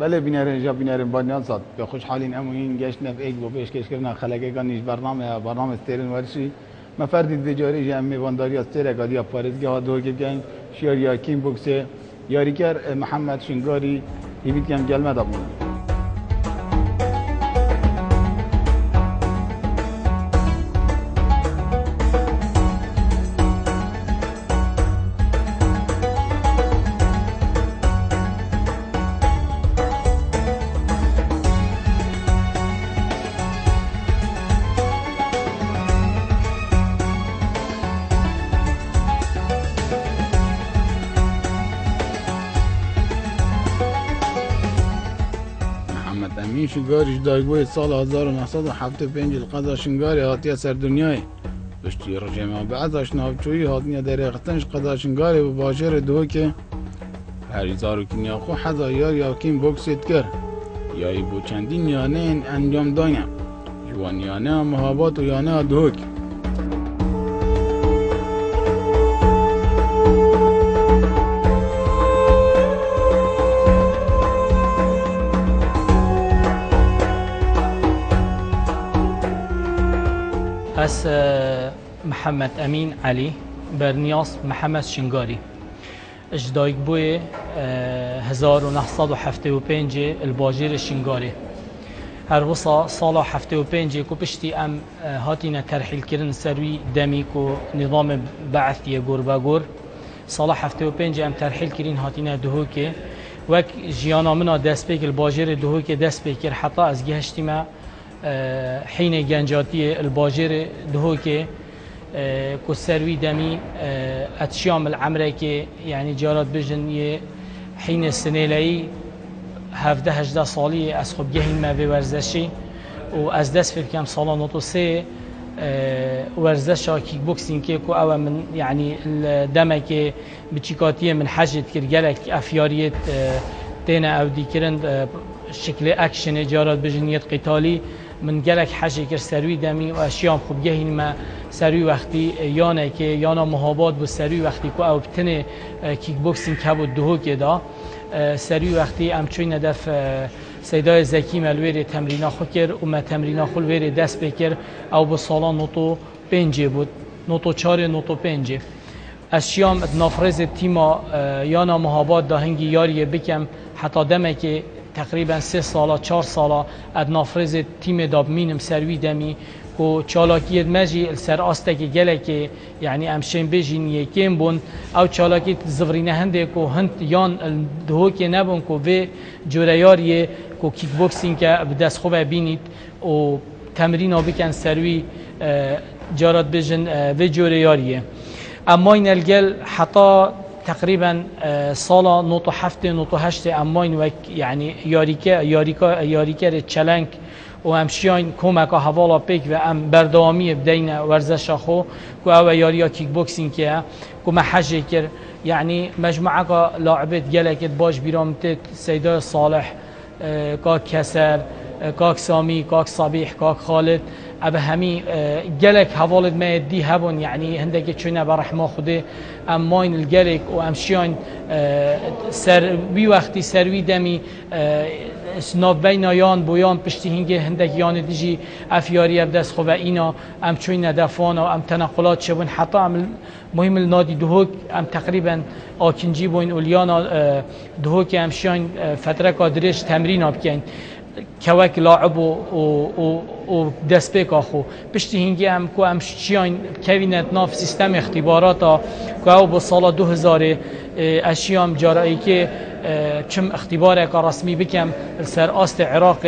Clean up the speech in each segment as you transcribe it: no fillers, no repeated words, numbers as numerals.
بله بینرین جا بینرین بانیان صد به خوشحالین اموین گشت نف ایک و پیش کش کردن خلقه گانیش برنامه استرین ورشی مفردید به جاری جمع وانداری استر گادیا پارزگی ها دو که گن شیاریا کیم بوکس یاریگر محمد شنگاری هیوید کم گلمه دابون امین شنگاریش دایگوی سال 1975 القضا شنگاری هاتیه سر دنیای بشتی رجمه بعد اشنابچوی هاتنیه در اختنش قضا شنگاری و باشر دو که هریزارو کنیا خو حضایار یا کیم بوکسید کر یایی بو چندین یانه این انجام دایم جوان یانه محابات و یانه دوک اس محمد امین علی برنیاس محمد شنگاری اجدایک بوی 1975 الباجیر شنگاری هر وصا سال 75 کو پشتی ام هاتینا ترحیل کردن سروی دمی کو نظام بعثی گورباگور سال 75 ام ترحیل کردن هاتینا دهوکه وک جیانا منا دست بکر الباجیر دهوکه دست بکر حتی از گهشتی ما حين جنجاتي الباجر دهوكي كسروي دمي اتشام العمركي يعني جارات بجن حين السنه لي 17 سالي از خب جهين ما في ورزشي و از دست في كم سال نوتو سي ورزشا كيك بوكسينج كو او من يعني الدمك بتشيكاتيه من حاجه كرجلك افياريه تينا او ديكرند شكل اكشن جارات بجنيت قتالي من جلك حاجه كر سروي دمي واشيام خوب جهين ما سروي وقتي يانا كي يانا محابات بو سروي وقتي كو او بتنه كيك بوكسينج كابو دهو كده سروي وقتي ام چوي ندف سيداي زكي ملوير تمرينا خو كر و ما تمرينا خو وير دست بكر او بو سالا نوتو 5 بود نوتو 4 نوتو 5 اشيام نافرز تيما يانا محابات داهنگي ياري بكم حتى دمك تقریبا 3 سالا 4 سالا ادنافرز تیم دابمینم سروی دمی کو چالاکی مجی سر آستکی گلکی یعنی امشین بجین یکیم بون او چالاکی زورینه هنده کو هند یان دهو که نبون کو و جوریاری کو کیک بوکسینگ که بدست خوب بینید و تمرین ها بکن سروی جارات بجن و جوریاریه اما این الگل حتی تقريبا صاله نوتو حفته نوتو هشته اماين وك يعني ياريكا تشالنج وامشيان كوماكا حوالا بيك و ام بردوامی بدين ورزش خو كو او ياريا كيك بوكسينج كيا كوما حاجه كر يعني مجموعه لاعبات جلكت باش بيرامت سيدا صالح كاك كسر كاك سامي كاك صبيح كاك خالد اب همي جلك حوالد ما دي هبون يعني هندك چونه برحمه خوده اماين الجلك وامشيان سر بي وقتي سروي دمي سناب بين يان بويان پشتی هنگه هندك يان ديجي افياري بدس خو و اینا ام چونه دفانا ام تنقلات شبون حتى ام مهم النادي دهوك ام تقريبا اكنجي بوين اوليانا دهوك امشيان فتره قادرش تمرين بكين كواك لاعب و دست بک آخو پشتی هنگی هم که هم چیان کوینت ناف سیستم اختباراتا که او با سال 2000 اشیام جارایی که چم اختبار که رسمی بکم سر آست عراق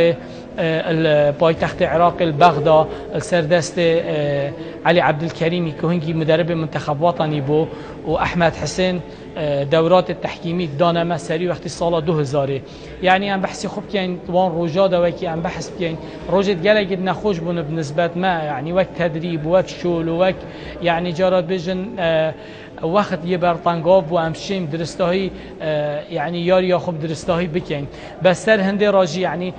پایتخت عراق البغدا سر دست علي عبد الكريمي که هنگی مدرب منتخب وطنی بو و احمد حسين دورات التحكيمي دانما سري وقت سال 2000 يعني ام بحثي خوب كاين طوان روجا دوكي ام بحث كاين روجت جلق نخوش بون بنسبه ما يعني وقت تدريب وقت شغل وقت يعني جارات بجن وقت يبرطنقاب و امشيم درستاهي يعني ياريا خوب درستاهي بكين بس سر هندي راجي يعني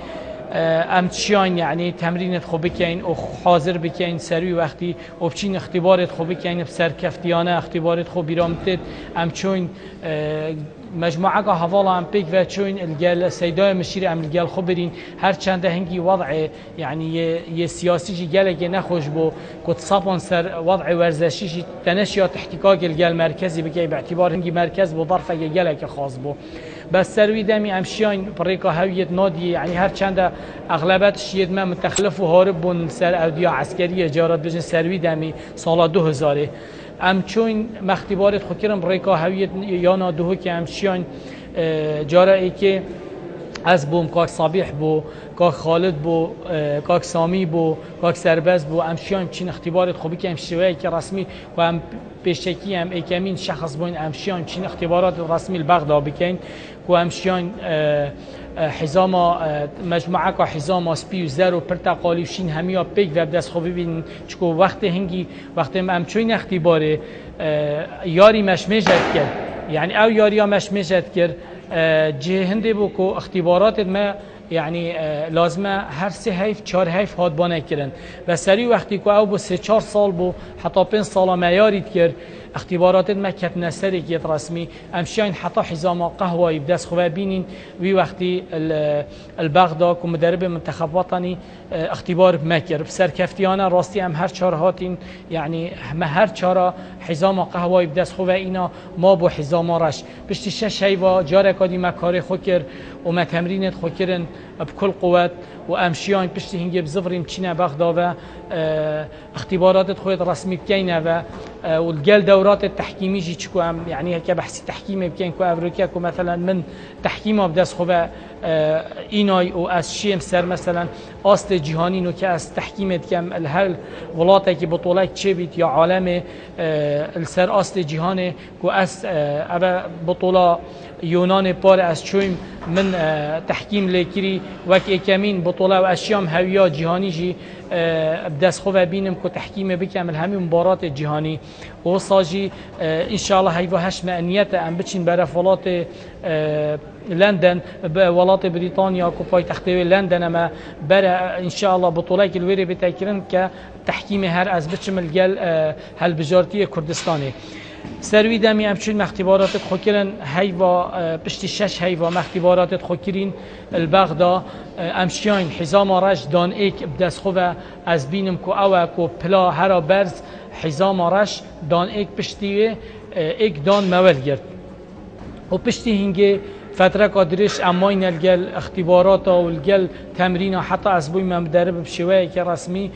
ام چیان یعنی تمرینت خوب بکین و حاضر بکین سروی وقتی و بچین اختبارت خوب بکین بسر کفتیانه اختبارت خوب بیرامتت ام چون مجموعه که حوالا ام پیک و چون الگل سیدای مشیر ام الگل خبرین هر چند هنگی وضع یعنی یه سیاسی جی گله که نخوش بو کت صابون سر وضع ورزشی جی تنشیا تحقیقات الگل مرکزی بکی باعتبار هنگی مرکز بو ظرف گله که خاص بو بس سروی دمی امشیان پریکا هویت نادی یعنی هر چند اغلبیتش ید ما متخلف و هارب بون سر اودیا عسکری جارات بجن سروی دمی سال 2000 ام چون مختبارت خکرم ریکا هویت یانا دوه که امشیان جاره ای که از بوم کاک صبیح بو کاک خالد بو کاک سامی بو کاک سرباز بو امشیان چین اختبارت خوبی که امشیوهی که رسمی و هم پیشکی هم ایکمین شخص بوین امشیان چین اختبارات رسمی البغدا بکن و امشیان حزام مجموعه که حزام اسپی و زر و پرتقالی و شین همیا پیک و دست خوبی بین چکو وقت هنگی وقت امچوین اختباره یاری مشمجت کرد یعنی او یاری مشمجت کرد جه هنده بو که اختبارات ما یعنی لازمه هر 3 هیف 4 هیف هادبانه کرن و سری وقتی که او بو 3-4 سال بو حتی 5 سال معیارید کرد اختبارات ما کت نسری کیت رسمی امشین حتی حزام قهوه بدست خواه بینین وی وقتی البغدا که مدرب منتخب وطنی اختبار مکر بسر کفتیانه راستی هم هر 4 هاتین یعنی هر 4 حزام قهوه بدست خواه اینا ما بو حزام رش پشتی 6 هیوا جاره کادی مکاری خوکر و ما تمرینت خوکرن بكل قوات وامشيان بشتي هنجي بزفريم تشينا بغدا و اختبارات خويت رسمي بكينا و والجال دورات التحكيمي جي تشكو يعني هكا بحثي تحكيمي بكين كو افريقيا كو مثلا من تحكيمه بداس خوبا اینای و از شیم سر مثلا آست جهانی نو که از تحکیمت کم الهل ولاتی که بطولت چه بیت یا عالم السر آست جهانی که از بطولا یونان پار از چویم من تحکیم لیکری وکی کمین بطوله و اشیام هویا جهانی جی بدست خوب بینم که تحکیم بکم الهمی مبارات جهانی و صاجی انشاءالله هیوا هش معنیت ام بچین برای ولات لندن ولات بریتانیا که پایتخت لندن اما برای انشاءالله بطوله که الویری بتکرن که تحکیم هر از بچم الگل هل بجارتی کردستانی سروی دمی همچون مختبارات خوکرن هیوا پشتی 6 هیوا مختبارات خوکرین البغدا امشیان حزام رش دان ایک بدست خوبه از بینم که اوه که پلا هر برز حزام رش دان ایک پشتی ایک دان مول گرد و پشتی هنگه فتره قادرش اماین الگل اختبارات و الگل تمرین حتی از بوی مدرب بشوی که رسمی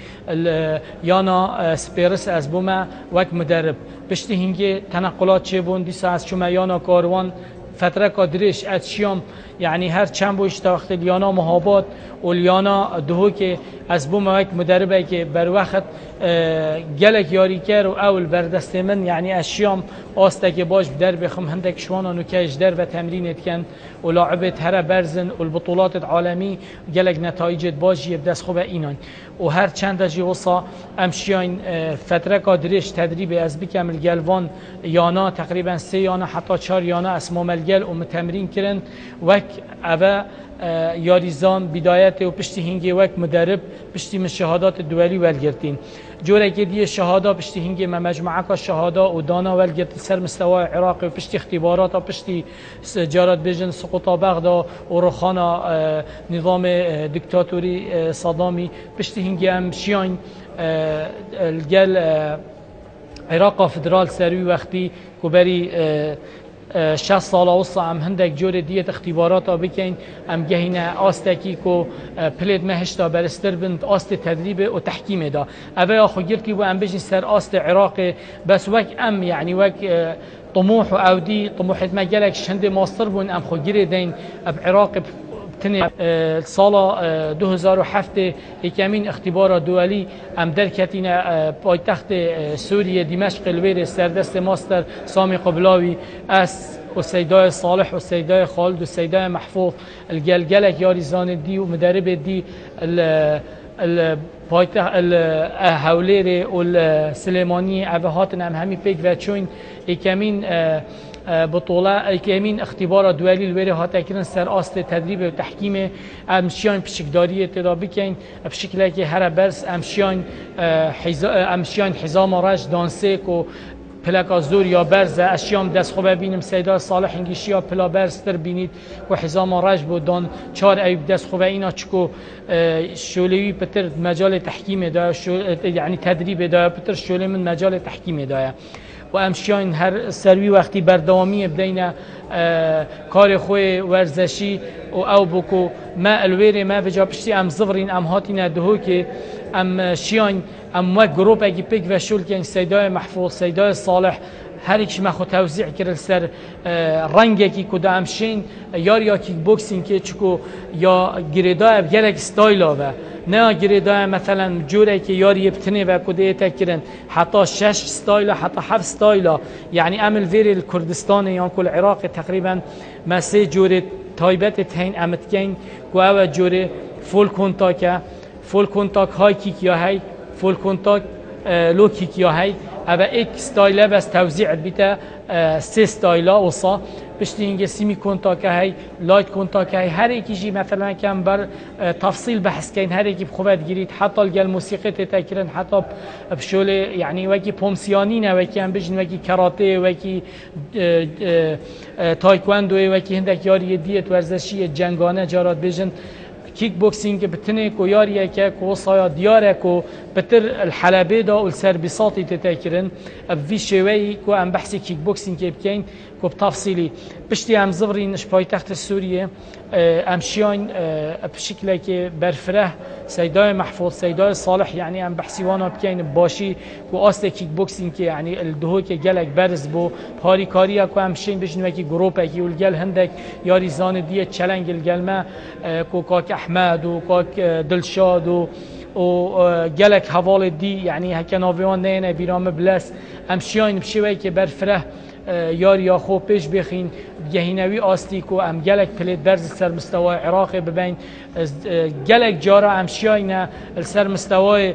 یانا سپیرس از بوم وک مدرب پشتی هنگه تنقلات چه بون دیسا از چوم یانا کاروان فتره قادرش از شیام یعنی هر چند بوش تا وقت لیانا محابات و لیانا دهو که از بوم وک مدربه که بر وقت گلک یاری کرد و اول بردست من یعنی اشیام آسته که باش در بخم هندک شوانا نکاش در و تمرینت کن و لاعبت هر برزن و البطولات العالمی گلک نتایجت باش یبدست خوبه اینان و هر چند جی وصا امشیان فتره قادرش تدریب از بکم الگلوان یانا تقریبا 3 یانا حتی 4 یانا اسمام الگل و متمرین کرن وک اوه یاریزان بدایت و پشتی هنگی وک مدرب پشتی من شهادات دولی ولگرتین جوره که دیه شهادا پشتی هنگی من مجموعه که شهادا و دانا ولگرت سر مستوى عراقی و پشتی اختبارات و پشتی جارات بجن سقوطا بغدا و رخانا نظام دکتاتوری صدامی پشتی هنگی هم شیان الگل عراق فدرال سروی وقتی که بری 6 سال وصا ام هندك جور ديت اختبارات بكين ام جهينا آستكي كو بلد مهشتا برستر بنت آست تدريب وتحكيم دا أبا أخو جرتي وام بيجي سر آست عراقي بس وك ام يعني وك طموح او دي طموحت ما جالك شند ماستر بون ام خو جري دين اب عراق تنه سال 2007 یکمین اختبار دولی ام در کتینا پایتخت سوریه دمشق الویر سردست ماستر سامی قبلاوی از و سیدای صالح و سیدای خالد و سیدای محفوظ الجلجلك یاریزان دی و مدرب دی پایتخت الهوليري والسليماني عبهاتنا ام همي بيك وچون یکمین بطوله کمین اختبار دولی الوری هات کردن سر آست تدریب و تحکیم امشیان پشکداری ابتدا بکن بشکلی که هر برس امشیان حزام راش دانسه کو پلاکا زور یا برز اشیام دست خوب بینیم سیدا صالح انگیشیا پلا برز تر بینید و حزام رج بودن 4 ایوب دست خوب اینا چکو شولوی پتر مجال تحکیم دا یعنی تدریب دا پتر شولی من مجال تحکیم دا و امشیان هر سروی وقتی بردوامی بدین کار خوی ورزشی و او بکو ما الویره ما بجا پشتی ام زفرین ام هاتین دهو که ام شیان ام وک گروپ اگی پیک و شول که سیدای محفوظ سیدای صالح هر ایکش ما خود توزیع کرد سر رنگی که کدا امشین یا کیک بوکسینگ که چکو یا گریدای گلک استایلا و نه گریدای مثلا جوری که یاری بتنه و کده تکرن حتی 6 استایلا حتی 7 استایلا یعنی عمل ویر کردستان یا کل عراق تقریبا ما 3 جوری تایبت تین امتکین کو او جوری فول کونتاک های کیک یا هی فول کونتاک لو کیک یا هی ابا ایک ستایله بس توزیع بیتا 3 ستایلا وصا بشتی اینگه سیمی کونتاک های لایت کونتاک های هر ایکیجی مثلا کم بر تفصیل بحث کن هر ایکی بخوبت گیرید حتی الگل موسیقی تتکرن حتی بشوله یعنی وکی پومسیانینه وکی هم بجن وکی کراته وکی تایکواندوی وکی هندک یاری دیت ورزشی جنگانه جارات بجن کیک بوکسینگ بتنه کو یاریه که کو صایا دیاره کو بتر الحلبه دا والسربيصاتي تتاكرن في شوي کو ام بحث کیک بوکسینگ بکین کو بتفصيلي بشتي ام زفرين پایتخت سوریه ام شیان بشکلی که برفره سیدای محفوظ سیدای صالح یعنی ام بحثی وانا بکین باشی کو آست کیک بوکسینگ یعنی الدهو که گلک برز بو پاری کاریا کو ام شین بجنو کی گروپ کی ولگل هندک یاری زان دیه چلنگ الگلمه کو کاک احمد و کاک دلشاد و گلک حوال دی یعنی هکناویان نه بیرام بلس امشیان بشوی که برفره یاری یا خوب پیش بخین گهینوی آستیک و ام گلک پلیت برز سر مستوای عراق ببین گلک جارا امشیاینا سر مستوای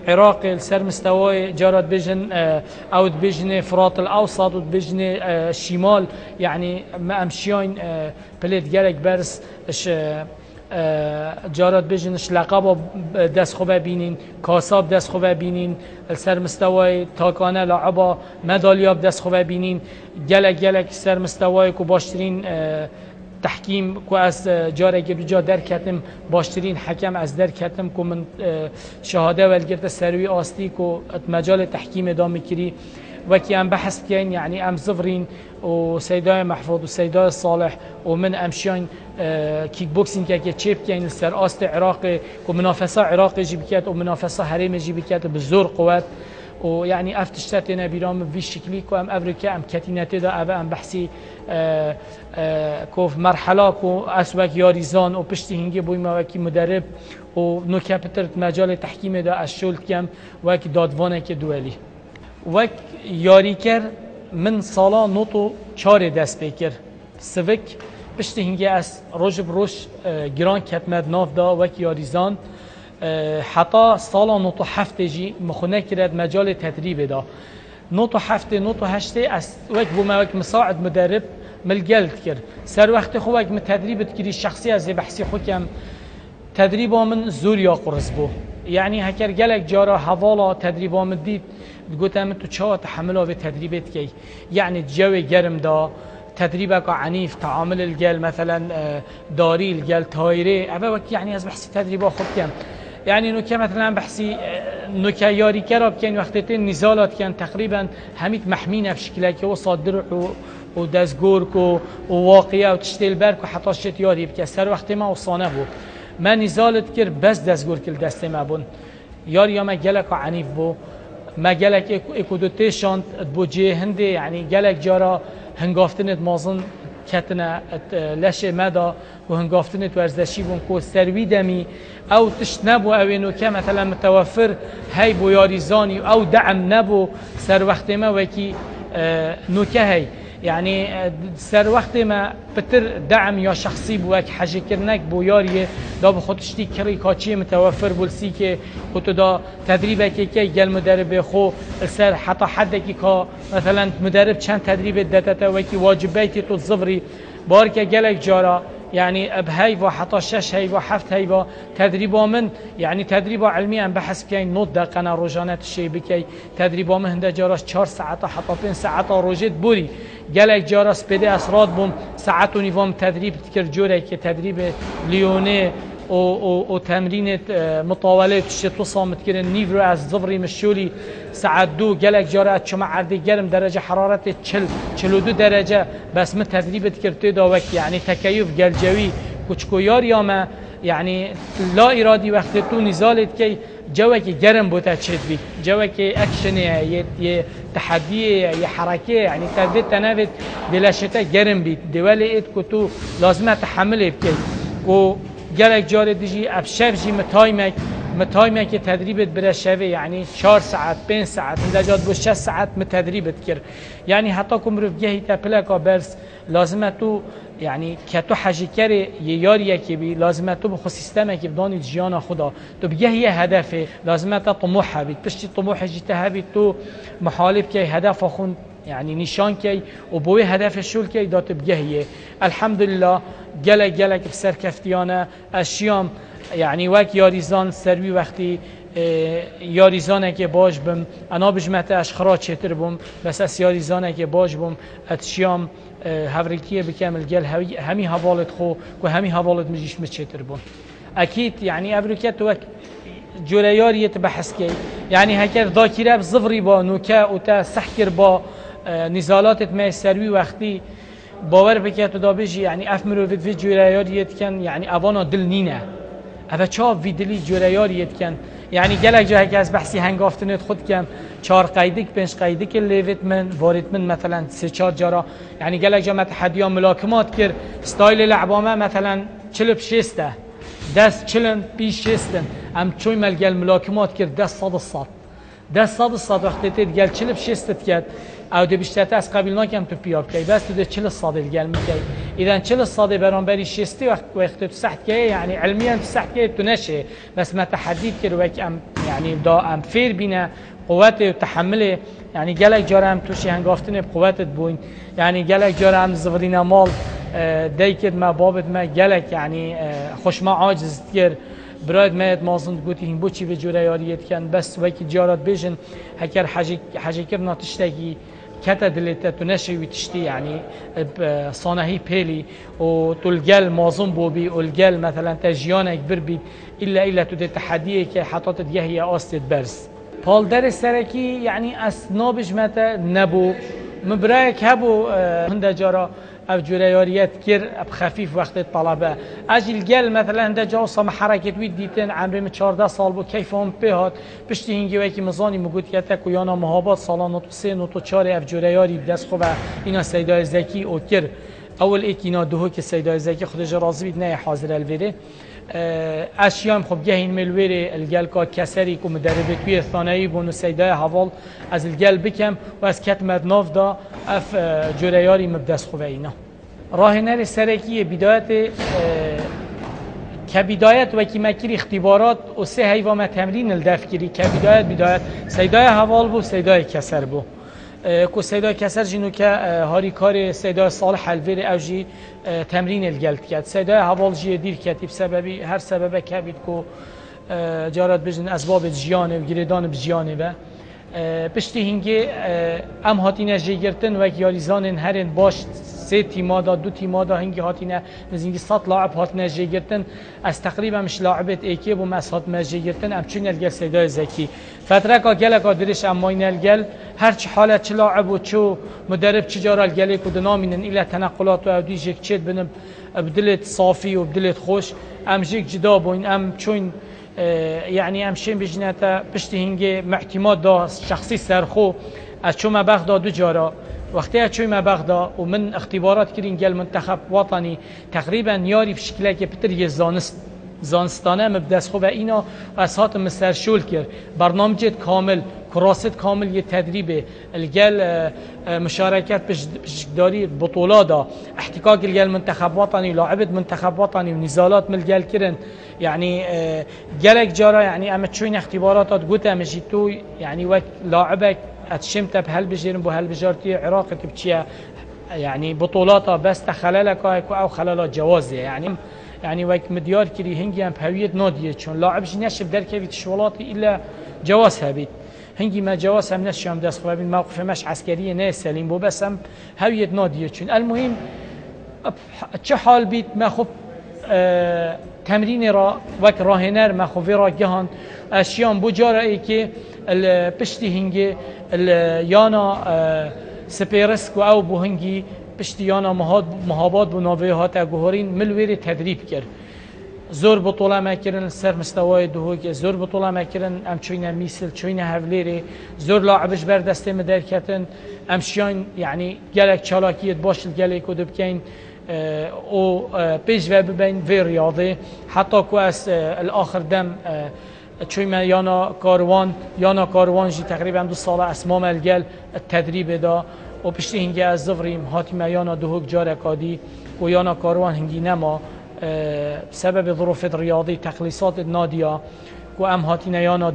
عراق سر مستوای جارات بجن او بجن فرات الاوسط و بجن شمال یعنی ما امشیاین پلیت گلک برز جارات بجنش لقب دست خوبه بینین کاساب دست خوبه بینین سر مستوای تاکانه لعبا مدالیاب دست خوبه بینین گلک سر مستوای کو باشترین تحکیم کو از جاره که بجا در کتم باشترین حکم از در کتم کو من شهاده ولگرد سروی آستی کو مجال تحکیم ادامه کری وكي ام بحث كاين يعني ام زفرين وسيداي محفوظ وسيداي صالح ومن امشين كيك بوكسينج كي تشيب كاين السر است عراقي ومنافسه عراقي جيبكات ومنافسه حريمي جيبكات بالزور قوات ويعني افتشتاتنا برام في شكلي كو ام افريكا ام كاتيناتي دا ام بحثي كوف مرحله كو اسواق ياريزان و پشتی هنگي بوي ما وكي مدرب و نو كابترت مجال تحكيم دا اشول كم وكي دادوانه كي دوالي وک یاری کر من سالا نوتو 4 دست بکر سوک پشتی هنگی از روز بروش گران کتمد ناف دا وک یاریزان حتی سالا نوتو 7 جی مخونه کرد مجال تدریب دا نوتو 7 نوتو 8 از وک بوما وک مساعد مدرب ملگلت کر سر وقت خو وک تدریبت کری شخصی از بحثی خو کم تدریبا من زوریا قرص بو يعني هكر جالك جارا حوالا تدريبا مديد قلت أنا تو شو تحمله في تدريبات كي يعني الجو جرم دا تدريبك عنيف تعامل الجال مثلا داري الجال تايري أبا وقت يعني از بحثي تدريبا خب كم يعني نوكا مثلا بحثي نوكا ياري كراب كان وقتين نزالات كان تقريبا هميت محمينة بشكل كي وصادر ودزجوركو وواقية وتشتيل بركو حتى شت ياري بكسر وقت ما وصانه بو ما نزالت كر بس دزجور كل دسته ما بون ياري ما جالك عنيف بو ما جالك اكودوتي شانت بوجي هندي يعني جالك جارا هنگافتنت مازن كتنا لشه مدا وهنگافتنت ورزشي بون كو سروي دمي او تشنبو او انو كه مثلا متوفر هاي بو ياريزاني او دعم نبو سر وقت ما وكي نوكه هاي يعني سر وقت ما بتر دعم يا شخصي بوك حاجه كرنك بو ياريه دا بخودشتي كري كاتشي متوفر بولسي كي كنت دا تدريبك كي جل مدرب خو سر حتى حدك كا مثلا مدرب چند تدريب دتتا وكي واجباتي تو الظفري بارك جلك جارا يعني بهاي و حتى 6 هاي و 7 هاي و تدريبا من يعني تدريبا علمي ام بحث كاين نوت دقه انا روزانه شي بكي تدريبا من هنده جاراش 4 ساعات حتى 5 ساعات روجت بوري گلک جاراس بده اسرات بوم ساعت و نيفام تدريب تكر جوره که تدريب ليوني و تمرين مطاوله تشتو صامت كرن نيفرو از زفري مشولي ساعت 2 گلک جارا شما عردي گرم درجه حرارت 42 درجه بس من تدريب تكرتي داوك يعني تكيف گلجوي کوچکویار یا ما يعني لا ارادي وقت تو نزالت که جوك گرم بوتا تشد بي جوك اكشن يه تحدي يه حركه يعني تدريب تنافت بلاشته گرم بي دولت كتو لازم تحمل بكي و گلک جار دیجی ابشب جی متایمک تدریبت بره شوه يعني 4 ساعت 5 ساعت اندجاد بو 6 ساعت متدریبت کر يعني حتی کم رو گهی تا پلکا برس لازمه تو يعني كتو حاجی کری یاری کی بی لازمه تو بخو سیستم کی بدانی جیان خدا تو بگهی هدفه لازمه تا طموح بی پشتی طموح جی تهبی تو محالب کی هدف خون يعني نشان كي وبوي هدف الشول كي دات بجهيه الحمد لله جلك بسر كفتيانه اشيام يعني وك ياريزان سروي وقتي ياريزانه که باش بم انا بجمت اشخراج چتر بم بس اس ياريزانه که باش بم اتشيام هفريكيه بكامل جل همي حوالت خو و همي حوالت مجيش مچتر بم اكيد يعني ابركت وك جورياريت بحث كي يعني هكر ذاكره بزفري با نوكا وتا سحكر با نزالات ما سروي وقتي باور بکت دا بجی یعنی افمرو وید جوریاریت کن یعنی اوانا دل نینه اوا چا ویدلی جوریاریت کن یعنی گلک جایی که از بحثی هنگافتنت خود کم 4 قیدک 5 قیدک لیوت من وارد من مثلا 3-4 جارا یعنی گلک جا تحدیا ملاکمات کر ستایل لعبامه مثلا 46 دست چلن پیش شستن ام چوی ملگل ملاکمات کر دست صد وقتی تید گل 46 کرد او ده بیشتر از قبیل ناکم تو پیاب کی بس تو ده 40 صادل گل میکی اذا 40 صادل برانبری 60 وقت تو سخت کی يعني علميا سخت کی تو نشه بس ما تحديد كده وك ام يعني دا ام فير بينا قوت و تحمل يعني گلک جارم توشی هنگافتن بقوتت بوین يعني گلک جارم زغرينا مال ديكد ما بابد ما گلک يعني خوش ما عاجز كير براد ماید مازند گوتی این بچی به جوریاریت کن بس وکی جارات بیشن هکر حاجی کرنا تشتگی کتا دلیت تو نشوی تشتی يعني صانهی پیلی و تلگل مازن بوبی الگل مثلا تجیانک بربی الا تو ده تحدیه که حطات دیگه آستید برس پالدر سرکی يعني از نابش متا نبو مبرایک هبو هنده جارا او جوریاریت کر اب خفیف وقت طلبه اجل گل مثلا هنده جا صم حرکت وید دیتن عمرم 14 سال بو کیف هم بهات پشتی هنگی وکی مزانی مگود کتا کویانا مهابات سالان نوتو 3 نوتو 4 اف جوریاری بدست خوبه اینا سیدای زکی او کر اول اینا دوه که سیدای زکی خودش راضی بید نه حاضر الویره اشیام خب گهین ملویره الگل کا کسری کو مدربه توی ثانوی بونو سیدای حوال از الگل بکم و از کتمت ناف دا اف جوریاری مبدس خوبه اینا راهنر سرکی بدایت كبداية وكي مكير اختبارات و 3 هيوام تمرين الدفكري بداية سيداي حوال بو سيداي كسر بو کو سیدای کسر جنو که هاری کار سیدای صالح الویر اوجی تمرین الگلت کرد سیدای حوال جی دیر کتیب سببی هر سبب که بید کو جارت بجن اسباب جیانه و گریدان بجیانه و پشتی هنگی ام هاتینه جیگرتن و یاریزانن هرن باش 3 تیما دا 2 تیما دا هنگی هاتینه نزینگی 100 لاعب هاتینه جیگرتن از تقریبا مش لاعبت ایکی بو مس هاتینه جیگرتن ام چون الگل سیدای زکی فتره کا گلکا درش ام ماین الگل هر چه حالت چه لاعب و چه مدرب چجار الگلی کو دنامینن الا تنقلات و اودی جک چت بنم بدلت صافی و بدلت خوش ام جک جدا بوین ام چون يعني امشين بجناتا پشتی هنگی معتماد دا شخصی سرخو از چو مباغ دا 2 جارا وقتی از چوی مباغ دا و من اختبارات کرین گل منتخب وطنی تقریبا یاری بشکله که پتر یه زانستانه مبدس خوب اینا از هاتم سرشول کرد برنامجت کامل كراست كامل يتدريبه الجال مشاركات بشداري بطولات دا احتكاك الجال منتخب وطني لاعبت منتخب وطني ونزالات من الجال كرن يعني جالك جارا يعني اما تشوين اختبارات قلت امجيتو يعني وقت لاعبك اتشمت بهالبجيرن بهالبجارتي عراق تبتشيا يعني بطولات بس تخلل كايكو او خلل جوازه يعني وقت مديار كري هنجي ام بهوية ناديه چون لاعبش نشب در كيفية الشولاطي الا جوازها بيت هنگی ما جواز هم نشیم دست خوابین موقف مش عسکری نه سلیم بو بس هم هویت نادیه چون المهم چه حال بیت ما خوب تمرین را وک راهنر ما خوب را جهان اشیام بجاره ای که پشتی هنگی یانا سپیرسک و او بو هنگی پشتی یانا مهابات بو نوی هات اگوهرین ملویری تدریب کرد زور بطوله مکرن سر مستوای دهوک زور بطوله مکرن ام چوینه میسل چوینه هفلیری زور لاعبش بر دسته مدار کتن ام شیان يعني گلک چالاکیت باش گلک و دبکین او پیش و ببین وی ریاضی حتی که از الاخر دم چوینه یانا کاروان جی تقریبا 2 سال اسمام الگل التدریب دا و پشتی هنگی از زفریم هاتیمه یانا دهوک جاره کادی و یانا کاروان هنگی نما بسبب ظروف الرياضي تقليصات الناديه وام هاتينا يانا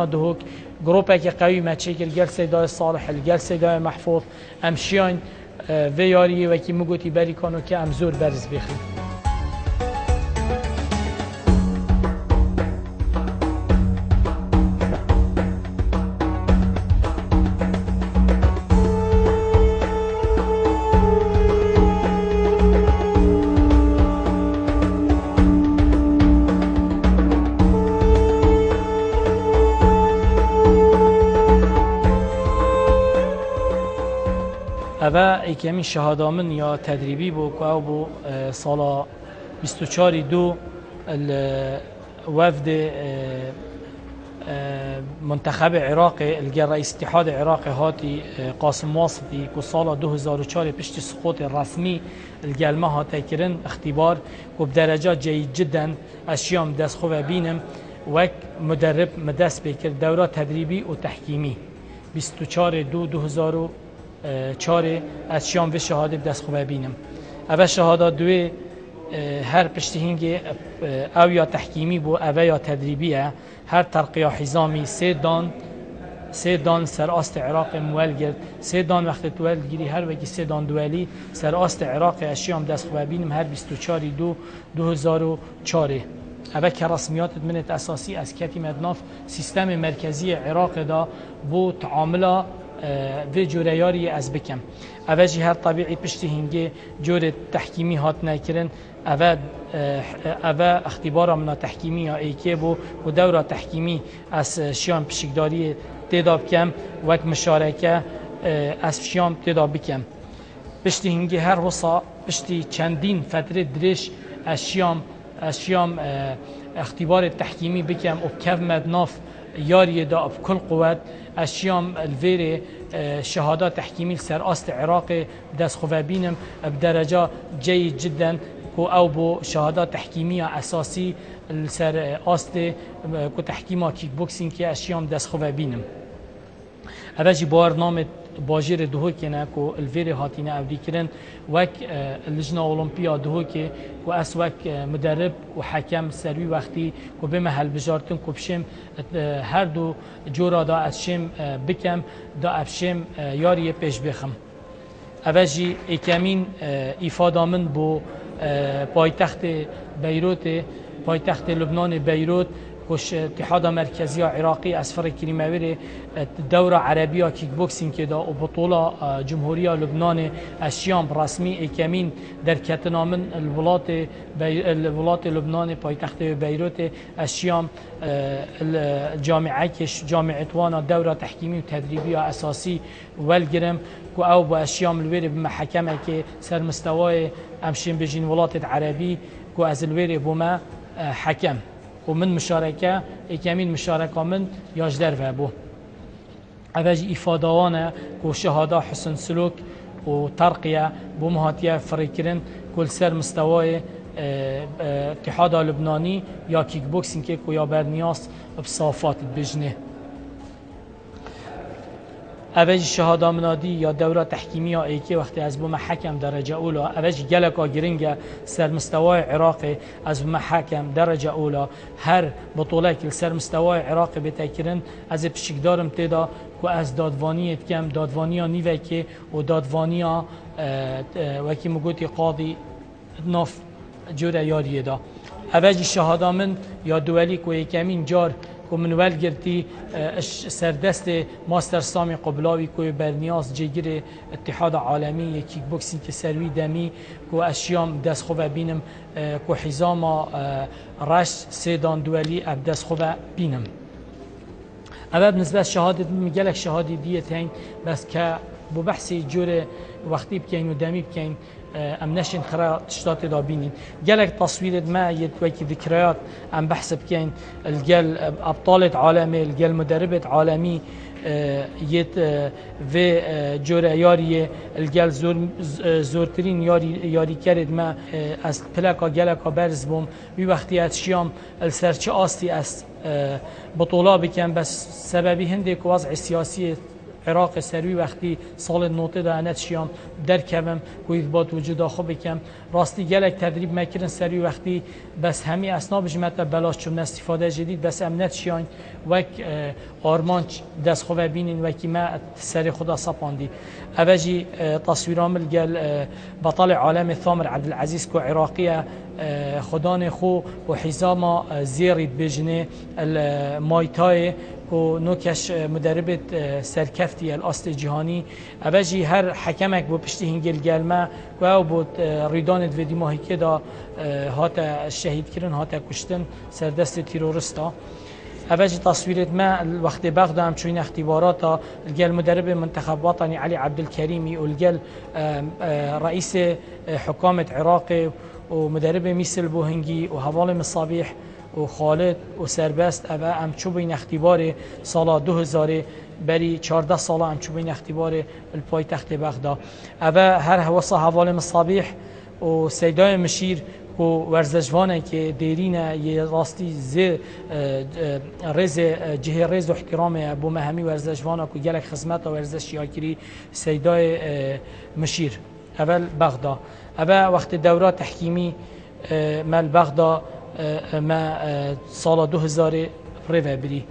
دهوك جروبك قوي ما تشكل جلسه دا صالح الجلسه دا محفوظ امشيان فياري وكي مغوتي بريكانو كي ام زور برز بخي اوه ایکمی شهاده من یا تدریبی بو که او بو سالا 24/2 الوفد منتخب عراق الجر رئيس اتحاد عراق هاتي قاسم واسطي که سالا 2004 پشت سقوط رسمی الجلمه هاتی کرن اختبار و بدرجات جيد جدا اشیام دست خوب بینم وک مدرب مدست بکر دوره تدریبی و تحکیمی 24/2/2004 از شام و شهاده دست خوب بینم. اول شهاده دوی هر پشتهنگ او یا تحکیمی بو او یا تدریبیه هر ترقیه حزامی 3 دان سر آست عراق موال گرد 3 دان وقت توال گیری هر وکی 3 دان دوالی سر آست عراق اشیام دست خوب بینم هر 24/2/2004 اوه که رسمیات منت اساسی از کتی مدناف سیستم مرکزی عراق دا بو تعامله و جوریاری از بکم اوه جی هر طبیعی پشتی هنگی جور تحکیمی هات نکرن اوه اختبار منا تحکیمی یا ایکی بو و دوره تحکیمی از شیام پشکداری تیدا بکم و مشارکه از شیام تیدا بکم پشتی هنگی هر وصا پشتی چندین فتره درش از شیام اختبار تحکیمی بکم و کف مدناف یاری دا بكل قوت اشیام الویره شهادات تحکیمی سر آست عراق دست خوب بینم بدرجه جيد جدا کو او بو شهادات تحکیمی اساسی سر آست کو تحکیما کیک بوکسینگ که اشیام دست خوب بینم اوجی برنامه باجر دهوکینه کو الویره هاتینه اودی کرن وک اللجنه اولمپیا دهوکی کو اس وک مدرب و حکم سروی وقتی کو به محل بجارتن کو بشم هر دو جورا دا اشم بکم دا افشم یاری پیش بخم اوجی اکمین افاده من بو پایتخت بیروت پایتخت لبنان بیروت كوش اتحاد مركزي عراقي اسفر كريماويري دوره عربيه كيك بوكسينج كده وبطوله جمهوريه لبنان الشام رسمي اكمين در كتنا من الولات لبنان پایتخت بيروت الشام الجامعه كش جامعه وانا دوره تحكيمي وتدريبيه اساسي والجرم كو او بالشام الويري بمحكمه كي سر مستوى امشين بجين ولات عربي كو از الويري بما حكم ومن مشاركة اكمين مشاركة من ياجدر وابو اوج افادوانه كو شهاده حسن سلوك وترقية بمهاتية فريكرن كل سر مستوى اتحاد لبناني يا كيك بوكسينج كو يا برنياس بصافات بجنه اوج شهاده منادی یا دوره تحکیمی یا ایکی وقتی از بوم حکم درجه اولا اوج گلکا گرینگ سر مستوای عراق از بوم حکم درجه اولا هر بطوله که سر مستوای عراق بتکرن از پشکدارم تیدا که از دادوانی کم دادوانی نیوه که و دادوانی وکی مگوتی قاضی ناف جوره یاریه دا اوجی شهادا من یا دولی که یکمین جار که من ول گرتی سردست ماستر سامی قبلاوی که برنیاز جگیر اتحاد عالمی کیک بوکسینگ که سروی دمی که اشیام دست خوبه بینم که حزام رش سیدان دولی اب دست خوبه بینم اول بالنسبه شهادت میگلک شهادی دیت هین بس که بو بحثی جور وقتی بکین و دمی بکین ام نشین خرا تشتات دا بینین گلک تصویر ما یکی ذکريات ام بحث بکین الجل ابطال عالمی الجل مدربت عالمی یت و جور یاری الجل زورترین یاری کرد ما از پلاکا گلکا برز بوم بی وقتی از شیام السرچ آستی است بطولا بکن بس سببی هنده که وضع سیاسی عراق سروی وقتی سال نوته دا انت شیام درکبم که اثبات وجود آخو بکم راستی گلک تدریب مکرن سروی وقتی بس همی اسناب جمعت بلاش چون استفاده جدید بس امنت شیان وک آرمانچ دست خواه بینین وکی ما سر خدا سپاندی اوجی تصویرامل گل بطل عالم ثامر عبدالعزیز که عراقیه خدان خو و حزام زیرید بجنه المایتای و نوکش مدربت سرکفتی الاصل جهانی اوجی هر حکمک با پشتی هنگل گلمه و او بود ریدانت و دیماهی که دا هاتا شهید کرن هاتا کشتن سردست تیرورستا اوجی تصویرت ما وقت بغدام چوین اختباراتا الگل مدرب منتخب وطنی علی عبدالکریمی و الگل رئیس حکامت عراق و مدرب میسل بوهنگی و حوال مصابیح و خالد و سربست اوه ام چوبین اختبار سال 2000 بری 14 سال ام چوبین اختبار الپایتخت بغداد اوه هر حوصا حوال مصابیح و سیدای مشیر و ورزشوانه که دیرینه یه راستی زی رز جهه رز و احترام ابو مهمی ورزشوانه که گلک خدمت و ورزش یاکری سیدای مشیر اول بغداد اوه وقت دوره تحکیمی مال بغداد ما سال 2000 ريفا بري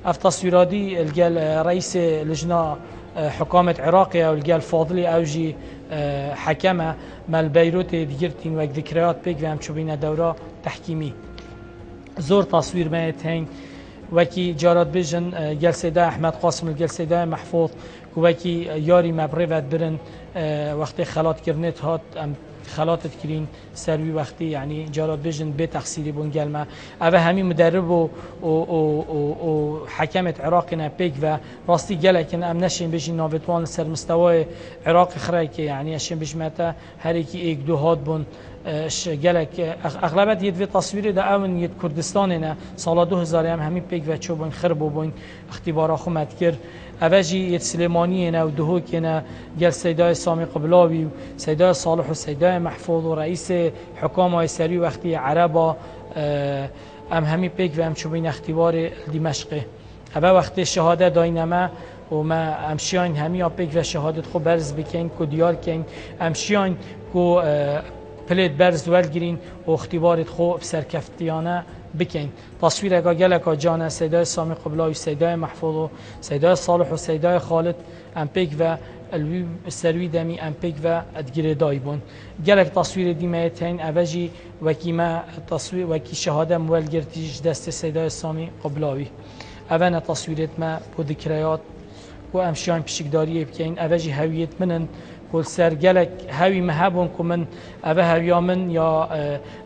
اف تصويراتي الجال رئيس لجنة حكومة عراقية والجال فاضلي اوجي حكمة مال بيروت ديرتين وك ذكريات بيك وهم شبينا دورة تحكيمي زور تصوير ما يتهين وكي جارات بيجن جال سيدا احمد قاسم الجال سيدا محفوظ وكي ياري ما بريفات برن وقت خلات كرنت هات خلاتت کرین سروی وقتی یعنی جارات بجن به تقصیری بون گلمه اوه همین مدرب و حکمت عراقنا پیک و راستی گلکن ام نشین بجین ناوتوان سر مستوای عراق خرای که یعنی اشین بجمتا هر یکی ایک دو هات بون گلک اغلبت ید و تصویر دا اون ید کردستان نه سال 2000 هم همین پیک و چوبون خرب بون اختبارا خمت کرد اوجی ید سلیمانی نه و دهو که نه گل سیدای سامی قبلاوی و سیدای صالح و سیدای محفوظ و رئیس حکام سری وقتی عربا ام همین پیک و هم چوبین اختبار دمشقه اوه وقتی شهاده داینما و ما امشیان همی پیک و شهادت خو برز بکن که دیار کن امشیان که پلید برز ول گرین و اختبارت خو سرکفتیانه بکن تصویر اگه گلکا جانه سیدای سامی قبلاوی سیدای محفوظ و سیدای صالح و سیدای خالد ام پیک و سروی دمی ام پیک و ادگیره دایبون گلک تصویر دیمایتین اوجی وکی ما تصویر وکی شهاده مول گرتیج دست سیدای سامی قبلاوی اونا تصویرت ما با ذکريات و امشیان پیشکداری بکن اوجی هویت منن کل سر گلک هوی مهبون که من اوه هویا من یا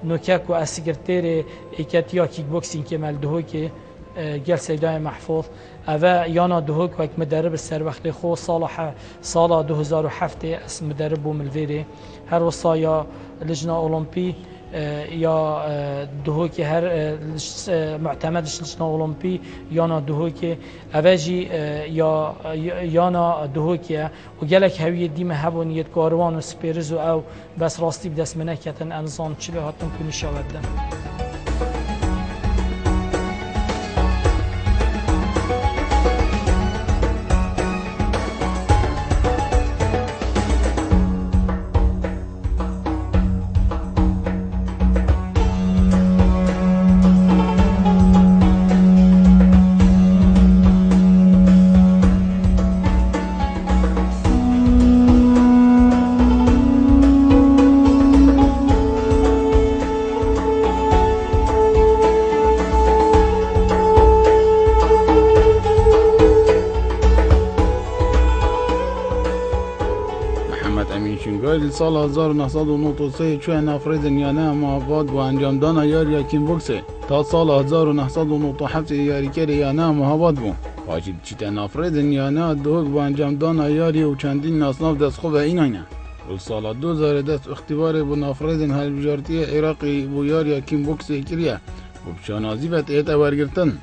نوکک و اسیگرتیر ایکتیا کیک بوکسین که مل دهو که گل سیدای محفوظ اوه یانا دهو که مدرب سر وقت خو سال 2007 اسم مدرب بوم الویره هر وصا یا لجنه اولمپی یا دهو که هر معتمدش لجنه اولمپی یانا دهو که اوجی یا یانا دهو که و گلک هویت دیم هبون یت کاروان و سپیرز و او بس راستی بدست منکتن انزان چلی هاتن کنی شاودن دی سال 1993 چون نفرد یانه محباد و انجام دان یاری کین بوکسه تا سال 1997 یاریکر یانه محباد بو پاشید چیت نفرد یانه دوگ و انجام دان یاری و چندین ناسناف دست خوب این اینه و سال 2010 اختبار بو نفرد هلبجارتی عراقی بو یاری کین بوکسه کریه و بچانازی بت ایتا برگرتن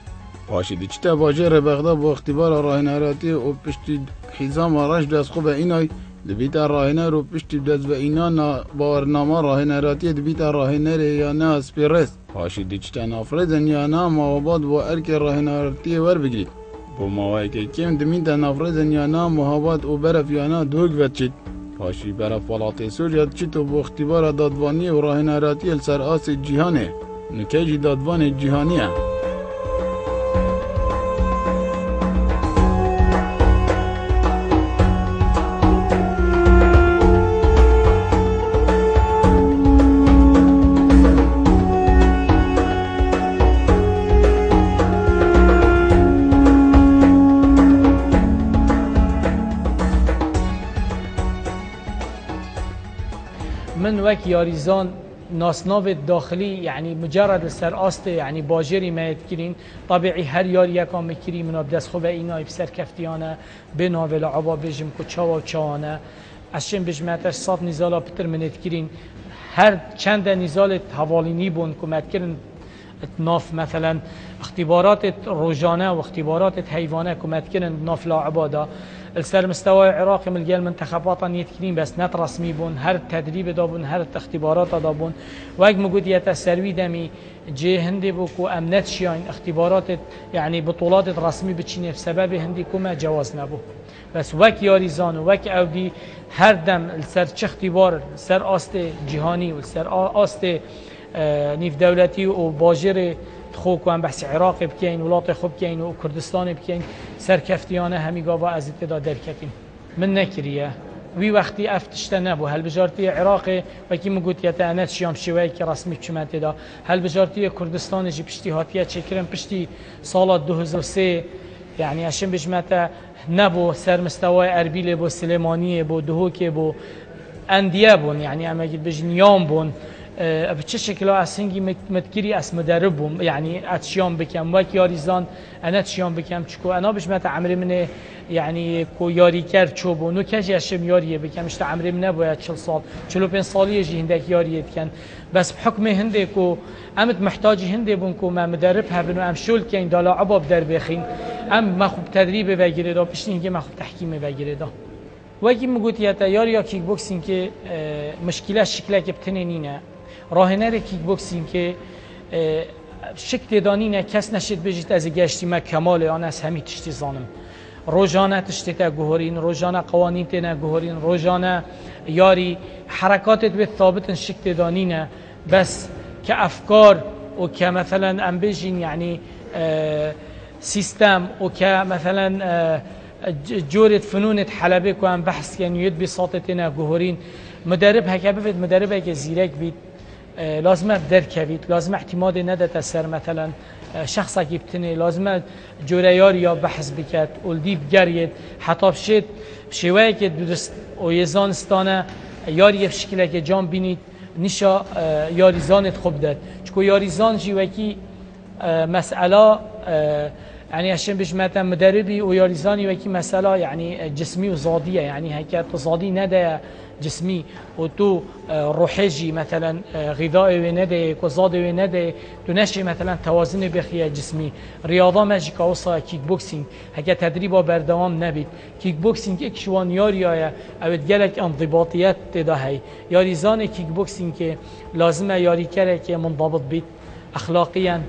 پاشید چیت باجر بغداد بو اختبار راهنراتی و پشتی حزام رش دست خوب اینای دبیت راهنر رو پشتی دست و اینا باورنامه راهنراتی دبیت راهنر یا نه اسپیرس پاشید چیت نفرد یا نه مواباد با ارک راهنراتی ور بگیرید با موایی که کم دمیت نفرد یا نه محابات و برف یا نه دوگ وچید پاشی برف ولات سوریه چیت و با اختبار دادوانی و راهنراتی السر آس جهانه نکیجی دادوان جهانیه من وك ياريزان ناسناف داخلي يعني مجرد السر آسته يعني باجري ما يتكرين طبيعي هر ياري يكام مكري من بدس خوبه اینا بسر كفتيانا بنا ولا عبا بجم كتشاوا وچانا عشان بجمعتش صاد نزالا بتر من يتكرين هر چند نزال حواليني بون كمت كرن ناف مثلا اختبارات روجانه واختبارات حيوانه كمت كرن ناف لاعبادا السر مستوى العراقي من الجيل منتخبات يتكلين بس نت رسمي بون هر تدريب دابون هر اختبارات دابون واج موجود يتسروي دمي جي هندي بوكو امنت شيان اختبارات يعني بطولات رسمي بتشيني بسبب هندي كما جواز نبو بس وك ياريزان وك اودي هر دم السر چه اختبار سر آست جهاني والسر آست نيف دولتي وباجر خو كان بحث عراق بكين ولات خوب كين وكردستان بكين سركفتيانه همي قوا از ابتدا دركتين من نكريه وي وقتي افتشتنه بو هل بجارتي عراقي وكي مگوت يتانت شيام شوي كي رسمي چمنت دا هل بجارتي كردستان جي پشتي هاتيه چكرن پشتي سال 2003 يعني عشان بجمته نبو سر مستوى اربيل بو سليمانيه بو دهوك بو انديه بون يعني اما بجنيام بون بچه شکل اسنگی متگیری اس مدربم يعني اتشيام بكم وك ياريزان انا اتشيام بكم چكو انا بش مت عمري من يعني كو ياري كر چوبو نو كجي اشم ياري بكم اشت عمري من باید 40 سال 45 ساليه جي هندك ياري كان بس بحكم هندي كو امت محتاج هندي بونكو ما مدرب هبنو ام شول كين دالا عباب در بخين ام ما خوب تدريب بگیره دا پشتین ما خوب تحکیم بگیره دا وکی مگوت یا یار یا کیک بوکسینگ که مشکل شکل که بتنینه راهنر کیک بوکسینگ که شکل دانینه کس نشد بجید از گشتی ما کمال آن از همی تشتی زانم روزانه تشتی تا گهورین روزانه قوانین تنا گهورین روزانه یاری حرکاتت به ثابت شکل دانینه بس که افکار و که مثلا ام بجین یعنی سیستم و که مثلا جورة فنون حلبة كان بحث كان يد بساطتنا جهورين مدرب هكذا بفيد مدرب هيك زيرك بيت لازم بدرك بيت لازم اعتماد ندى تسر مثلا شخص يبتني لازم جوريار يا بحث بكت ولدي بجريد حتى بشيت شوية كدرست ويزان استانه ياري بشكل که جام بینید نشا یاریزانت خوب داد چون یاریزان جیوکی مسئله يعني عشان بيش مثلا مدربي وياريزاني وكي مسألة يعني جسمي وزادية يعني هيك تصادي ندى جسمي وتو روحيجي مثلا غذائي وندى وزادي وندى تنشي مثلا توازن بخيا جسمي رياضة ماجي كوصا كيك بوكسينج هيك تدريبه بردوام نبيت كيك بوكسينج اكشوان ياريا او تجلك انضباطيات تداهي ياريزاني كيك بوكسينج لازم ياري كرك منضبط بيت اخلاقيا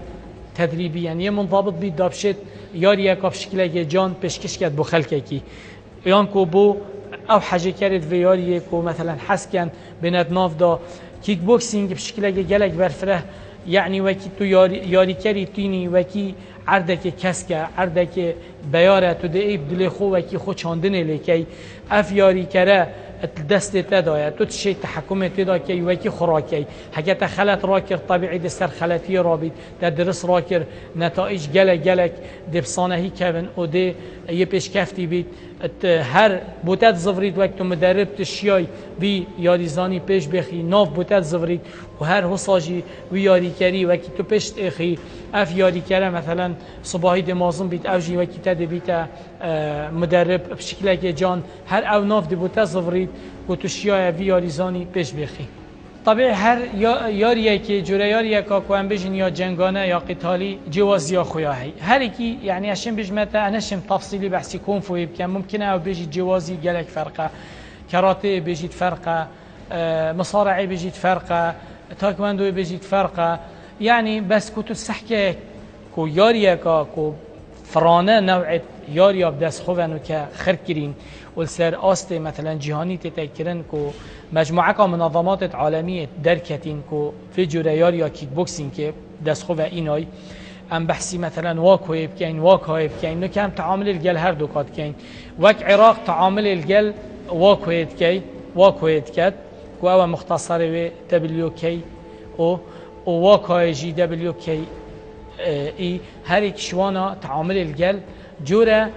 تدریبی یعنی منضبط بید دابشت یاری یک بشکل جان پیشکش کرد بخلکه کی یان کو بو او حاجه کرد و یاری کو مثلا حس کن بنات ناف دا کیک بوکسینگ بشکل گلک برفره یعنی وکی تو یاری کری تینی وکی عرضه کس که عرضه که بیاره تو دیب دل خو وکی خو چاندنه لیکی اف یاری کره دست تدايا تشي تحكم تدا كي وكي خراكي حاجات خلت راكر طبيعي دستر خلاتي رابط تدرس راكر نتائج جلك دبصانه هي كابن ودي يبيش كافتي بيت هر بوتت زفرید وقت مدرب تشیای وی یاریزانی پیش بخی ناف بوتت زفرید و هر حساجی وی یاری کری وقتی تو پیش اخی اف یاری کره مثلا صباحی دمازم بیت اوجی وقتی تد بیت مدرب بشکل که جان هر او ناف دی بوتت زفرید و تشیای وی یاریزانی پیش بخی طبیعی هر یاریه که جوره یاریه که کوام بجن یا جنگانه یا قتالی جوازی خویاهی هر کی یعنی اشم بجمته انشم تفصیلی بحثی کنفوی بکن ممکنه او بجید جوازی گلک فرقه کراته بجید فرقه مصارعه بجید فرقه تاکواندو بجید فرقه یعنی بس کتو سحکه کو یاریه که فرانه نوعت یاریا بدست خوبنو که خرد کرین والسر آست مثلا جهانی تتكرن كو مجموعة منظمات عالمية دركتين كو في جورا ياريا كيك بوكسين كي دست خوبه اینای ام بحثی مثلا واک های بکن واک های بکن نو کم تعامل الجل هر دو کات کن وک عراق تعامل الجل واک های کی واک های کد کو او مختصر و دبلیو کی او واک های جی دبلیو کی ای هر یک شوانا تعامل الجل جورا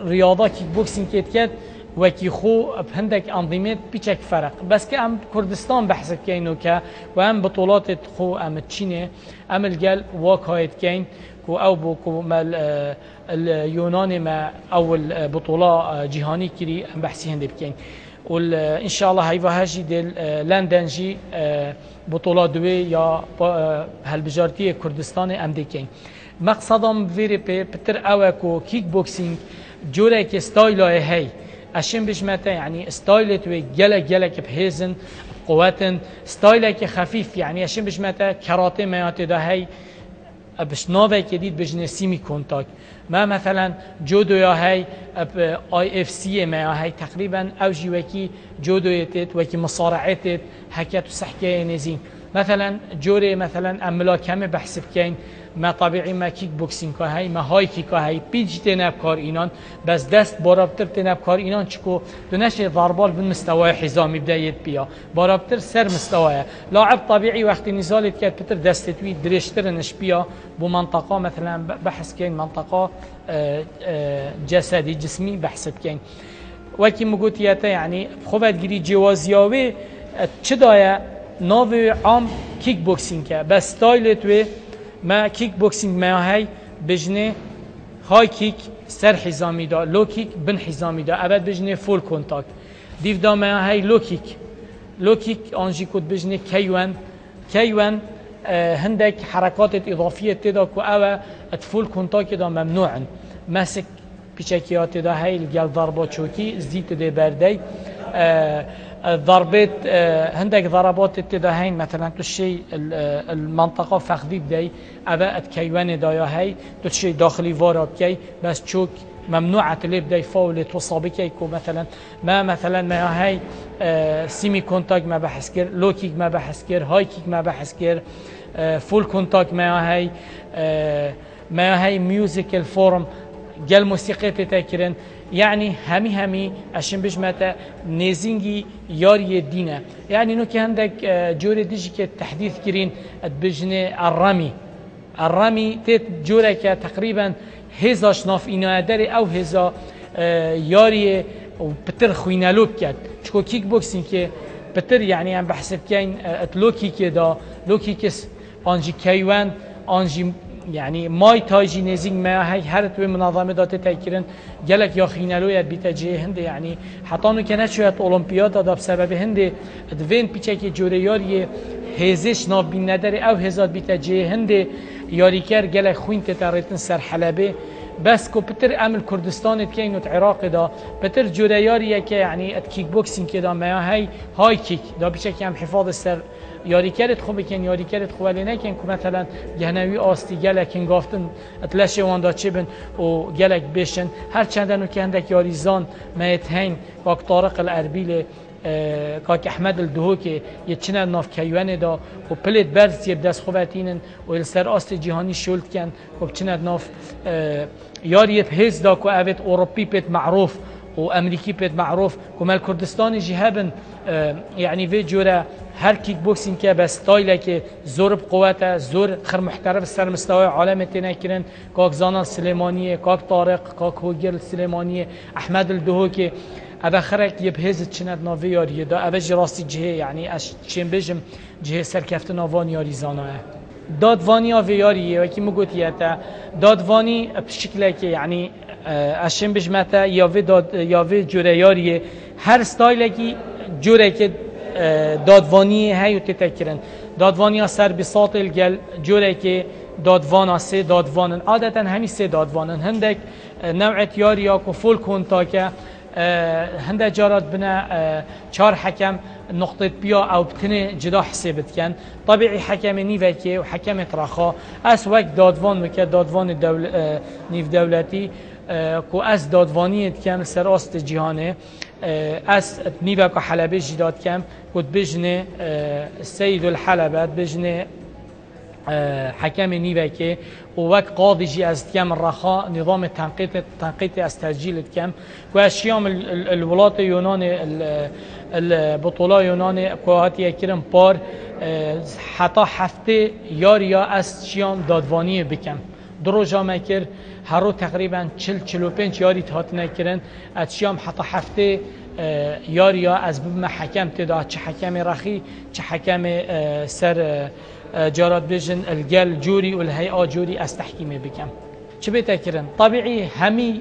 رياضة كيك بوكسين كيت وكي خو بهندك أنظمة بيشك فرق بس كأم كردستان بحث كينو كا وأم بطولات خو أم تشينة أم الجل واقعيت كين كو أو بو مال اليوناني ما أول بطولة جهاني كري أم بحثي هندي بكين وإن شاء الله هيفا هاجي ديال لندن جي بطولة دوي يا هالبجارتية كردستاني أم دي كين مقصدم فيري بتر أوكو كيك بوكسينج جوره که ستایل هی اشیم بشمته یعنی ستایل توی گلک بهزن قوتن ستایل که خفیف یعنی اشیم بشمته کراته میات ده هی بشناوه که دید بجنه سیمی کنتاک ما مثلا جودو یا هی آی اف سی ما هی تقریبا اوجی وکی جودویتت وکی مصارعتت حکت و سحکه نزین مثلا جوره مثلا املاکمه بحث بکن ما طبيعي ما كيك بوكسينج كهاي ما هاي كيك هاي بيج تناب كار إينان بس دست بارابتر تناب كار إينان چكو دونش ضربال بالمستوى حزامي بداية بيا بارابتر سر مستوى لاعب طبيعي وقت نزالت كات بتر دست توي دريشتر نش بيا بمنطقة مثلا بحث كين منطقة جسدي جسمي بحث كين وكي مقوتياتا يعني خوبت جري جوازياوي چدايا ناوي عام كيك بوكسينج بس ستايلت ما كيك بوكسينج ما هي بجنه هاي كيك سر حزامي دا لو كيك بن حزامي دا ابد بجنه فول كونتاكت ديف دا ما هي لو كيك انجي كود بجنه كيوان هندك حركات اضافيه تدا كو او فول كونتاكت دا ممنوعا ماسك بيشكيات دا هي الجل ضربه چوكي زيت دي بردي ضربات هندك ضربات اتداهين مثلا تشي المنطقه فخذي بدي ابا كيوان دايا هي تشي داخلي وارا كي بس تشوك ممنوعه اللي بدي فاول تصابي كيكو مثلا ما هي سيمي كونتاكت ما بحث كير لو كيك ما بحث كير هاي كيك ما بحث كير فول كونتاكت ما هي ميوزيكال فورم جل موسيقى تتكرن يعني همي اشن بجمته نيزينجي ياري دينا يعني نو عندك جوري ديجي كتحديث كرين بجنه الرمي تيت جوري تقريبا هزا شناف اينا دري او هزا ياري وبتر خوينالو كات شكو كيك بوكسينج كي بتر يعني عم بحسب كاين لوكي كدا لوكي كس انجي كيوان انجي يعني ماي تاجي نزيج ما هي هر توی منظمه داته تکرن گلک یا خینالویت بیتجه هند يعني حتی نو کنه شویت المپیاد دا بسبب هند ادوین پیچه که جوریاری هزش نابین نداره او هزاد بیتجه هند یاریکر گلک خوین تترتن سر حلبه بس کو بتر عمل كردستان كاين عراق دا بتر جوریاری که يعني کیک بوکسینگ دا ما هي هاي كيك دا بشكل عام حفاظ السر یاری کرد خوبه کن یاری کرد خوبه لی نکن که مثلا گهنوی آستی گلکن گافتن اتلشه واندا چه بن و گلک بشن هر چندن و که هندک یاریزان مایت هین کاک طارق الاربیل کاک احمد الدهو که یه چنه ناف کیوانه دا و پلیت برز یه بدست خوبتینن و السر آست جهانی شلد کن و چنه ناف یاری بهز دا که اوید اوروپی پیت معروف وامريكي بيت معروف كمال كردستان جهابن يعني في جورا هر كيك بوكسين که بس ستایل که زور بقوته زور خر محترف سر مستوى عالم تنکرن کاک زانا سلیمانیه کاک طارق کاک هوگر سلیمانیه احمد الدهوکی اول خرک یه بهز چند ناوی یاریه دا اول جراستی جهه یعنی اش چین بجم جهه سرکفت ناوان یاری زانه دادوانی ها ویاریه و کی مگوتیه تا دادوانی بشکله که یعنی اشین بجمته یا وی جوره یاریه هر ستایل کی جوره که دادوانی هیو تتکرن دادوانی ها سر بساط الگل جوره که دادوان سه دادوانن عادتا همی سه دادوانن هندک نوعیت یاری ها که فول کنتا که هنده جارات بنا چهار حکم نقطة بیا او بتنه جدا حسابت کن طبیعی حکم نیوه که و حکم تراخا اس وقت دادوان وکه دادوان نیو دولتی که از دادوانیت کم سر آست جهانه از نیوه که حلبه جداد کم که بجنه سید الحلبت بجنه حکم نیوه که و وقت قاضی جی از کم رخا نظام تنقیط از تسجیل کم که اشیام الولات یونان البطوله یونان کوهاتی کرم پار حتی هفته یاریا از شیام دادوانی بکم دروجا مکر هر رو تقریبا 40-45 یاری تهات نکرن از شیام حتی هفته یاریا از بم حکم تدا چه حکم رخی چه حکم سر جارات بجن الجل جوري والهيئة جوري استحكيمه بكم چه بتكرن طبيعي همي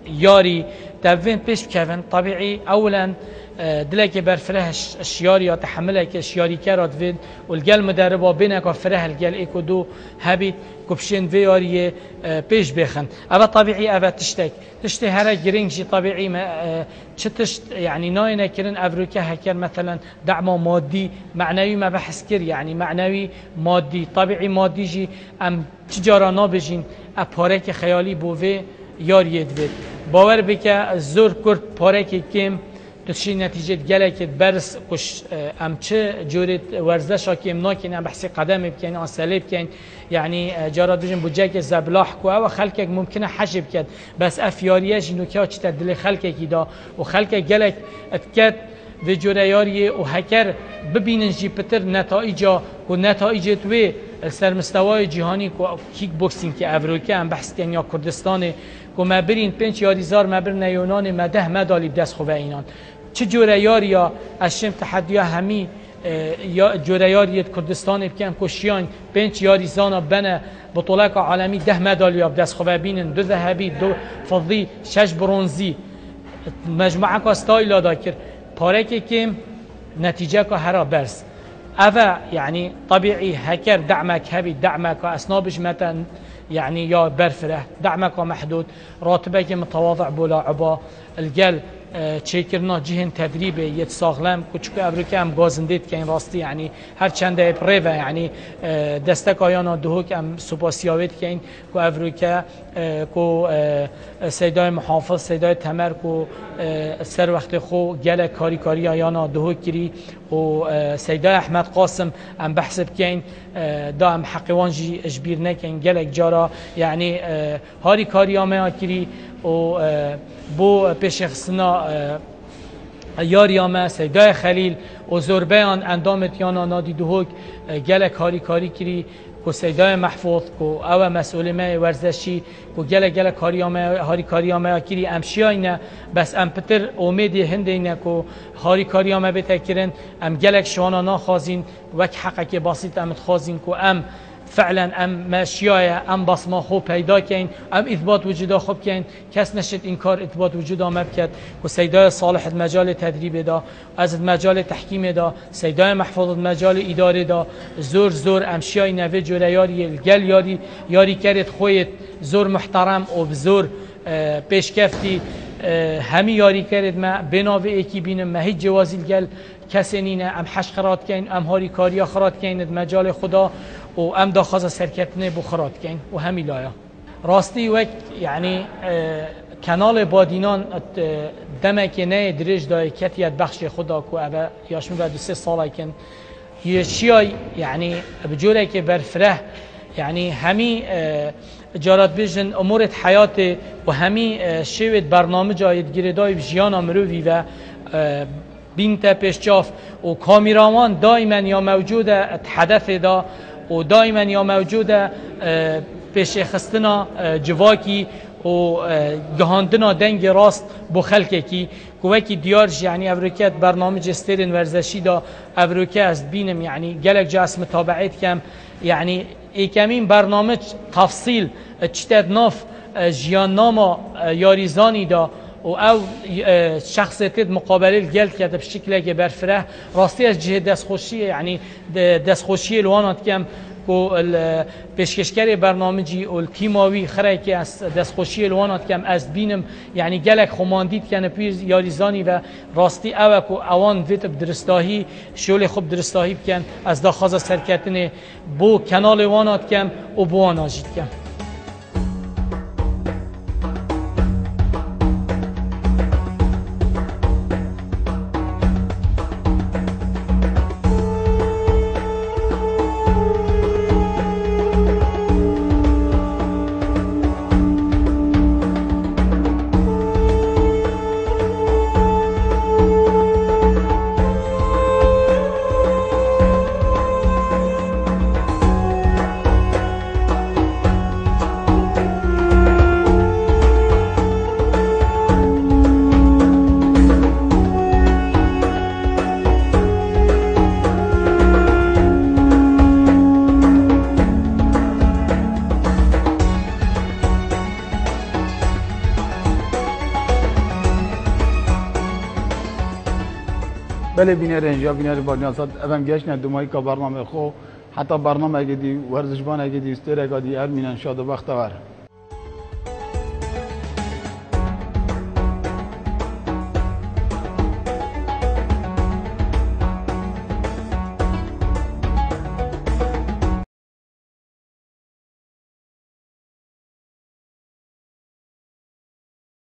ياري تفين بيش كفن طبيعي اولا دلك برفره الشياري تحملك الشياري كارات فين والجل مدربه بينك وفره الجل ايكو دو هبي كوبشين فياري بيش بيخن اما طبيعي اما تشتي هرا جرينجي طبيعي ما تشت يعني ناينا كرن افريكا هكر مثلا دعم مادي معنوي ما بحس كر يعني معنوي مادي طبيعي مادي جي ام تجارة بجين ابارك خيالي بوفي یاری دوید باور بکه زور کرد پارک کم تشی نتیجه گله که برس کش ام چه جورت ورزش ها کم ناکن ام بحثی قدم بکن آسله بکن یعنی جارات بجن بوجک زبلاح کو او خلک ممکنه حجب کد بس افیاریه جنو که چه دل خلک کی دا و خلک گله اتکد و جوره یاری و هکر ببینن جی پتر نتایجا و نتایج توی سر مستوای جهانی کو کیک بوکسینگ که افریقا هم بحث کن یا کردستان کو ما برین 5000 ما برن یونان ما 10 مدالی دست خوبه اینان چه جوره یاریا اشم تحدیا همی یا جوره یاری کردستان بکن کوشیان 5 یاری زانا بنا بطولات عالمی 10 مدالی دست خوبه بینن 2 ذهبی 2 فضی 6 برونزی مجموعه کا استایل داکر پارک کم نتیجه کا هر برس أفا يعني طبيعي هكر دعمك هبي دعمك أسنابش متى يعني يا برفره دعمك محدود راتبك متواضع بلاعبا الجل تشيكرنا جهن تدريبه يتساغلم كوچكو افريقيا هم گازنديت كاين راستي يعني هر چند بريفا يعني دستك آيانا دهوك هم سوباسياويت كاين كو افريقيا كو سيداي محافظ سيداي تمر كو سر وقت خو گل كاري آيانا دهوك كري و سيداي احمد قاسم هم بحسب كاين دا هم حقوان جي اجبير نكاين گلك جارا يعني هاري كاريا كري و بو پیشخصنا یاریامه سیدای خلیل و زربیان اندامت یانا نادی دهوک گلک کاری کری کو سیدای محفوظ کو او مسئول ما ورزشی کو گلک کاریامه کری امشیاینه بس ام پتر امید هندینه کو کاریامه بتکرن ام گلک شوانا ناخازین وک حقک بسیط ام خازین کو ام فعلا ام ماشیاه ام بصمه خوب پیدا کن ام اثبات وجود خوب کن کس نشد این کار اثبات وجود آمد کرد و سیدای صالح مجال تدریب دا از مجال تحکیم دا سیدای محفوظ مجال اداره دا زور امشیای نوی جوره یاری یاری کرد خویت زور محترم و بزور پیشکفتی همی یاری کرد ما بناوی ایکی بینم ما هیچ جوازی گل کسی نینه ام حش خرات کن ام هاری کاریا خرات کن مجال خدا و ام داخل سرکتنه بخرات کن و همی لایا راستی وقت یعنی کانال بادینان دمک نه درج دای کتیت بخش خدا کو ابا یاشم بعد 3 سال کن یشیای یعنی بجوره که برفره يعني همي جارات بيجن امور حياتي وهمي شوية برنامج يتگیره دای بجیانا مروی و بینت پیشچاف و کامیرامان دائما یا موجوده حدث دا و دائما یا موجوده پیش خستنا جواکی و گهاندنا دنگ راست بو خلقه کی کوکی دیارج يعني افریکت برنامج استرین ورزشی دا افریکت است بینم يعني گلک جاس متابعت کم يعني ایکمین برنامج تفصیل چتد ناف جیاننامه یاریزانی دا و او شخصیت مقابله الجل كده بشكل که برفره راستی از جهه دستخوشی يعني دستخوشی الوانات کم کو پیشکشکر برنامجی و تیماوی خره که از دستخوشی الوانات کم از بینم يعني گلک خماندید کنه پیر یاریزانی و راستی او کو اوان ویت بدرستاهی شغل خوب درستاهی بکن از داخاز سرکتنه بو کانال وانات کم و بو آناجید کم. بله بینه رنجا بینه بانیاسات افهم گشت نه دومایی که برنامه خو حتی برنامه اگه دی ورزشبان اگه دی استر اگه دی ارمینان شاد و بختور